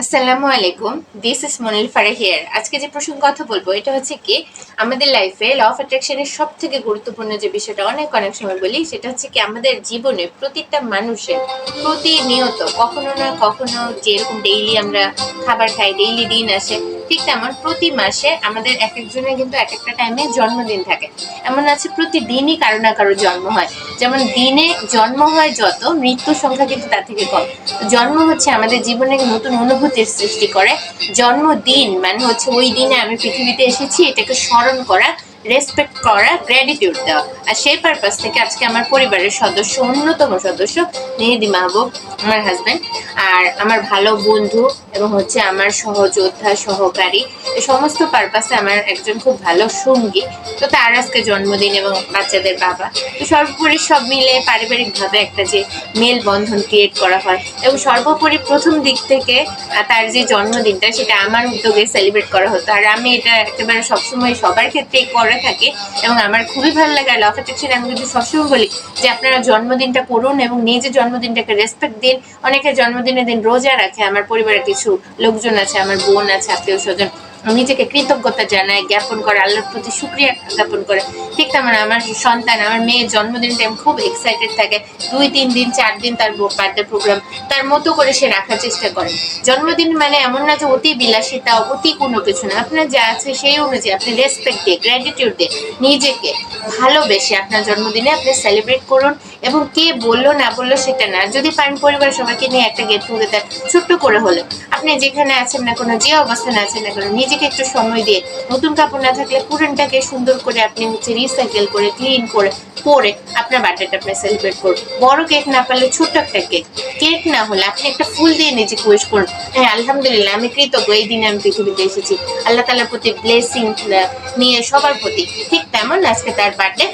আসসালামু আলাইকুম, this is Monil Farah here. আজকে যে প্রসঙ্গে কথা বলবো এটা হচ্ছে কি, আমাদের লাইফে ল অফ অ্যাট্রাকশনের সব থেকে গুরুত্বপূর্ণ যে বিষয়টা অনেক অনেক সময় বলি, সেটা হচ্ছে কি আমাদের জীবনে প্রতিটা মানুষের প্রতিনিয়ত কখনো না কখনো, যেরকম ডেইলি আমরা খাবার খাই, ডেইলি দিন আসে, ঠিক তেমন প্রতি মাসে আমাদের এক একজনের কিন্তু এক একটা টাইমে জন্মদিন থাকে। এমন আছে প্রতিদিনই কারো না কারো জন্ম হয়। যেমন দিনে জন্ম হয় যত, মৃত্যুর সংখ্যা কিন্তু তার থেকে কম। জন্ম হচ্ছে আমাদের জীবনে নতুন অনুভূতির সৃষ্টি করে। জন্মদিন মানে হচ্ছে ওই দিনে আমি পৃথিবীতে এসেছি এটাকে স্মরণ করা, রেসপেক্ট করা, গ্র্যাটিটিউড দেওয়া। আর সেই পারপাস থেকে আজকে আমার পরিবারের সদস্য, অন্যতম সদস্য মেহেদি মাহবুব, আমার হাজবেন্ড, আর আমার ভালো বন্ধু এবং হচ্ছে আমার সহযোদ্ধা, সহকারী, এই সমস্ত পারপাসে আমার একজন খুব ভালো সঙ্গী। তো তার আজকে জন্মদিন এবং বাচ্চাদের বাবা। তো সর্বোপরি সব মিলে পারিবারিকভাবে একটা যে মেল বন্ধন ক্রিয়েট করা হয়, এবং সর্বোপরি প্রথম দিক থেকে তার যে জন্মদিনটা সেটা আমার উদ্যোগে সেলিব্রেট করা হতো। আর আমি এটা একেবারে সবসময় সবার ক্ষেত্রেই করে থাকি, এবং আমার খুবই ভালো লাগে। ল অফ অ্যাট্রাকশন আমি কিন্তু সবসময় বলি যে আপনারা জন্মদিনটা করুন এবং নিজের জন্মদিনটাকে রেসপেক্ট দিন। অনেকে জন্মদিনের দিন রোজা রাখে, আমার পরিবারের কিছু লোকজন আছে, আমার বোন আছে, আত্মীয় স্বজন, নিজেকে কৃতজ্ঞতা জানায়, জ্ঞাপন করে, আল্লাহর প্রতি শুক্রিয়া জ্ঞাপন করে। ঠিক তেমন আমার সন্তান, আমার মেয়ের জন্মদিন টাইম খুব এক্সাইটেড থাকে। 2-3 দিন 4 দিন তার বার্থডে প্রোগ্রাম তার মতো করে সে রাখার চেষ্টা করে। জন্মদিন মানে এমন না যে অতি বিলাসিতা, অতি কোনো কিছু না। আপনার যা আছে সেই অনুযায়ী আপনি রেসপেক্ট দিয়ে, গ্র্যাটিটিউড দিয়ে, নিজেকে ভালোবেসে আপনার জন্মদিনে আপনি সেলিব্রেট করুন। এবং কে বললো না বললো সেটা না, যদি পারেন পরিবারের সবাইকে নিয়ে একটা গেট টুগেদার ছোট্ট করে হলে, আপনি যেখানে আছেন না কোনো, যে অবস্থানে আছেন না কোনো, নিজেকে একটু সময় দিয়ে, নতুন কাপড় না থাকলে পুরনটাকে সুন্দর করে আপনি হচ্ছে রিসাইকেল করে, ক্লিন করে পরে আপনার বার্থডেটা আপনি সেলিব্রেট করুন। বড় কেক না পারলে ছোট্ট একটা কেক, কেক না হলে আপনি একটা ফুল দিয়ে নিজেকে উইশ করুন, হ্যাঁ আলহামদুলিল্লাহ আমি কৃতজ্ঞ এই দিনে আমি পৃথিবীতে এসেছি, আল্লাহ তাআলার প্রতি ব্লেসিং নিয়ে সবার প্রতি। ঠিক তেমন আজকে তার বার্থডে,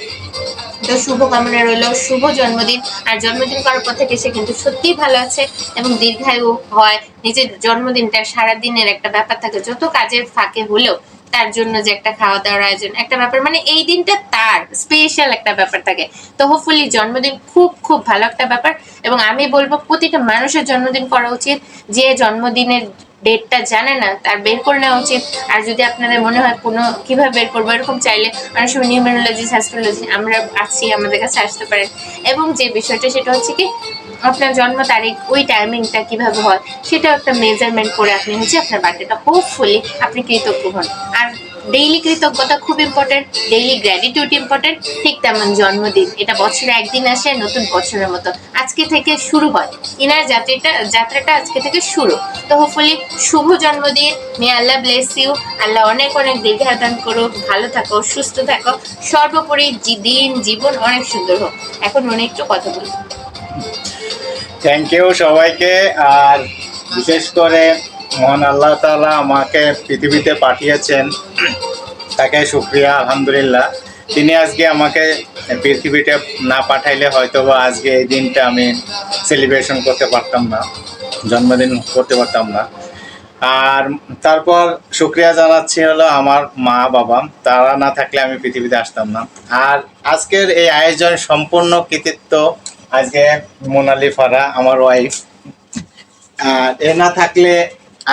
তো শুভকামনা রইল, শুভ জন্মদিন। আর জন্মদিন করার পর থেকে সে কিন্তু সত্যিই ভালো আছে এবং দীর্ঘায়ু হয়। নিজের জন্মদিনটা সারাদিনের একটা ব্যাপার থাকে, যত কাজের ফাঁকে হলেও তার জন্য যে একটা খাওয়া দাওয়ার আয়োজন, একটা ব্যাপার, মানে এই দিনটা তার স্পেশাল একটা ব্যাপার থাকে। তো হোপফুলি জন্মদিন খুব খুব ভালো একটা ব্যাপার, এবং আমি বলবো প্রতিটা মানুষের জন্মদিন করা উচিত। যে জন্মদিনের ডেটটা জানে না তার বের করে নেওয়া উচিত। আর যদি আপনাদের মনে হয় কোনো কিভাবে বের করবো এরকম চাইলে অনেক সময় নিউমেরোলজি, অ্যাস্ট্রোলজি আমরা আছি, আমাদের কাছে আসতে পারেন। এবং যে বিষয়টা সেটা হচ্ছে কি, আপনার জন্ম তারিখ, ওই টাইমিংটা কিভাবে হয় সেটা একটা মেজারমেন্ট করে আপনি হচ্ছে আপনার বার্থডেটা হোপফুলি আপনি কৃতজ্ঞ হন। আর ডেইলি কৃতজ্ঞতা খুব ইম্পর্টেন্ট, ডেইলি গ্র্যাটিটিউড ইম্পর্টেন্ট। ঠিক তেমন জন্মদিন, এটা বছরে একদিন আসে, নতুন বছরের মতো আজকে থেকে শুরু হয়। ইনার যাত্রাটা আজকে থেকে শুরু। তো হোপফুলি শুভ জন্মদিন, মে আল্লাহ ব্লেস ইউ, আল্লাহ অনেক অনেক দীর্ঘায়ু দান করুক, ভালো থাকো, সুস্থ থাকো, সর্বোপরি দিন জীবন অনেক সুন্দর হোক। এখন মনে একটু কথা বলবো। থ্যাংক ইউ সবাইকে। আর বিশেষ করে মহান আল্লাহ তাআলা আমাকে পৃথিবীতে পাঠিয়েছেন, তাকে শুকরিয়া, আলহামদুলিল্লাহ। তিনি আজকে আমাকে পৃথিবীতে না পাঠাইলে হয়তো বা আজকে এই দিনটা আমি সেলিব্রেশন করতে পারতাম না, জন্মদিন করতে পারতাম না। আর তারপর শুকরিয়া জানাচ্ছি হলো আমার মা বাবা, তারা না থাকলে আমি পৃথিবীতে আসতাম না। আর আজকের এই আয়োজন সম্পূর্ণ কৃতিত্ব আজকে মোনালি ফারা, আমার ওয়াইফ। আর এ না থাকলে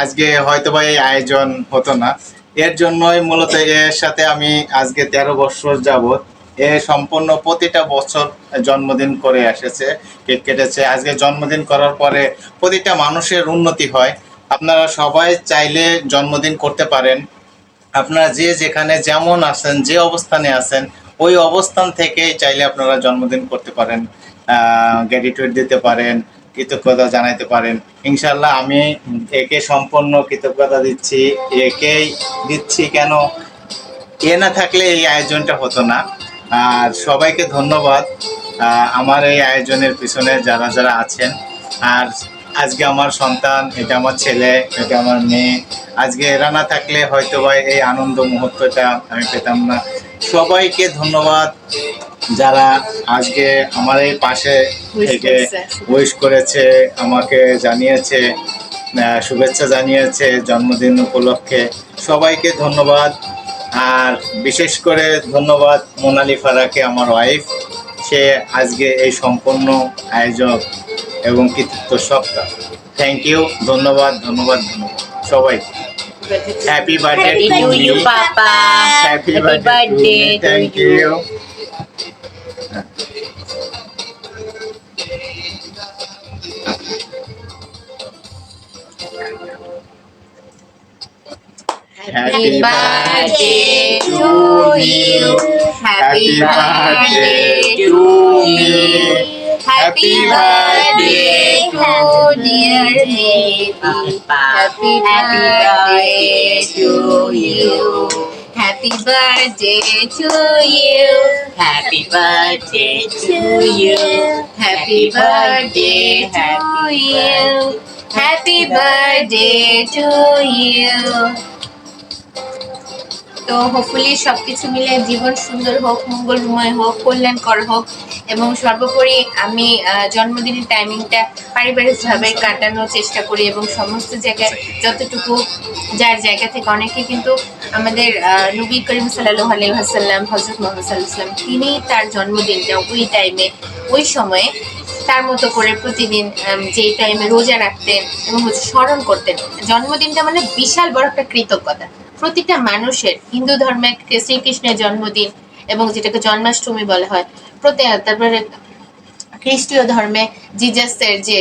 আজকে হয়তো বা এই আয়োজন হতো না। এর জন্যই মূলত এর সাথে আমি আজকে 13 বছর যাবৎ এ সম্পূর্ণ প্রতিটা বছর জন্মদিন করে এসেছে, কেক কেটেছে। আজকে জন্মদিন করার পরে প্রতিটা মানুষের উন্নতি হয়। আপনারা সবাই চাইলে জন্মদিন করতে পারেন। আপনারা যে যেখানে যেমন আছেন, যে অবস্থানে আছেন, ওই অবস্থান থেকে চাইলে আপনারা জন্মদিন করতে পারেন, গ্র্যাটিটিউড দিতে পারেন, কৃতজ্ঞতা জানাইতে পারেন। ইনশাল্লাহ আমি একে সম্পূর্ণ কৃতজ্ঞতা দিচ্ছি, একেই দিচ্ছি। কেন, এ না থাকলে এই আয়োজনটা হতো না। আর সবাইকে ধন্যবাদ আমার এই আয়োজনের পিছনে যারা যারা আছেন। আর আজকে আমার সন্তান, এটা আমার ছেলে, এটা আমার মেয়ে, আজকে এরা না থাকলে হয়তো বা এই আনন্দ মুহূর্তটা আমি পেতাম না। সবাইকে ধন্যবাদ যারা আজকে আমার এই পাশে থেকে উইশ করেছে, আমাকে জানিয়েছে, শুভেচ্ছা জানিয়েছে জন্মদিন উপলক্ষে। সবাইকে ধন্যবাদ। আর বিশেষ করে ধন্যবাদ মোনালি ফারাকে, আমার ওয়াইফ। সে আজকে এই সম্পূর্ণ আয়োজক এবং কৃতিত্ব সত্তা। থ্যাংক ইউ, ধন্যবাদ ধন্যবাদ ধন্যবাদ সবাই। Happy birthday Happy to to me, you, Papa. Happy Happy birthday to me, birthday to thank you. You. Happy birthday to you. Happy birthday to you. Happy birthday to dear baby. Happy birthday to you. Happy birthday to you. Happy birthday to you. Happy birthday to you. Happy birthday to you. তো hopefully সবকিছু মিলে জীবন সুন্দর হোক, মঙ্গলময় হোক, কল্যাণকর হোক, এবং সর্বোপরি আমি জন্মদিনের টাইমিংটা পারিবারিকভাবে কাটানোর চেষ্টা করি, এবং সমস্ত জায়গায় যতটুকু যার জায়গা থেকে অনেকে কিন্তু আমাদের নবী করিম সাল্লাল্লাহু আলাইহি ওয়াসাল্লাম, হযরত মুহাম্মদ সাল্লাল্লাহু আলাইহি ওয়াসাল্লাম, তিনি তার জন্মদিনটা ওই টাইমে ওই সময়ে তার মতো করে প্রতিদিন যে টাইমে রোজা রাখতেন এবং স্মরণ করতেন। জন্মদিনটা মানে বিশাল বড় একটা কৃতজ্ঞতা প্রতিটা মানুষের। হিন্দু ধর্মে শ্রীকৃষ্ণের জন্মদিন এবং যেটাকে জন্মাষ্টমী বলা হয়, তারপরে খ্রিস্টীয় ধর্মে জিজাসের যে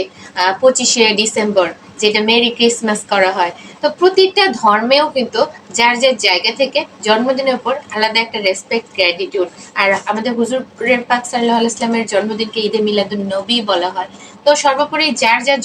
25শে ডিসেম্বর, যেটা মেরি ক্রিসমাস করা হয়। তো প্রতিটা ধর্মেও কিন্তু যার যার জায়গা থেকে জন্মদিনের উপর আলাদা একটা রেসপেক্ট, গ্র্যাটিটিউড। আর আমাদের হুজুরের পাক সাল্লাল্লাহু আলাইহি ওয়াসাল্লামের জন্মদিনকে ঈদে মিলাদুন নবী বলা হয়। তো সর্বোপরি যার যার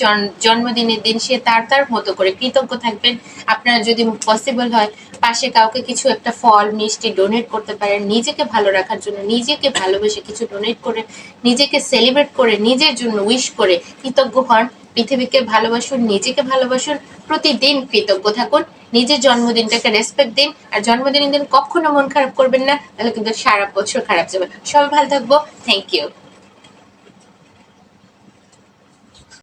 জন্মদিনের দিন সে তার তার মতো করে কৃতজ্ঞ থাকবেন। আপনার যদি পসিবল হয় পাশে কাউকে কিছু একটা ফল মিষ্টি ডোনেট করতে পারেন, নিজেকে ভালো রাখার জন্য, নিজেকে ভালোবেসে কিছু ডোনেট করে, নিজেকে সেলিব্রেট করে, নিজের জন্য উইশ করে কৃতজ্ঞ হন। পৃথিবীকে ভালোবাসুন, নিজেকে ভালোবাসুন, প্রতিদিন কৃতজ্ঞ থাকুন, নিজের জন্মদিনটাকে রেসপেক্ট দিন। আর জন্মদিনের দিন কখনো মন খারাপ করবেন না, তাহলে কিন্তু সারা বছর খারাপ যাবে। সবাই ভালো থাকবো। Thank you.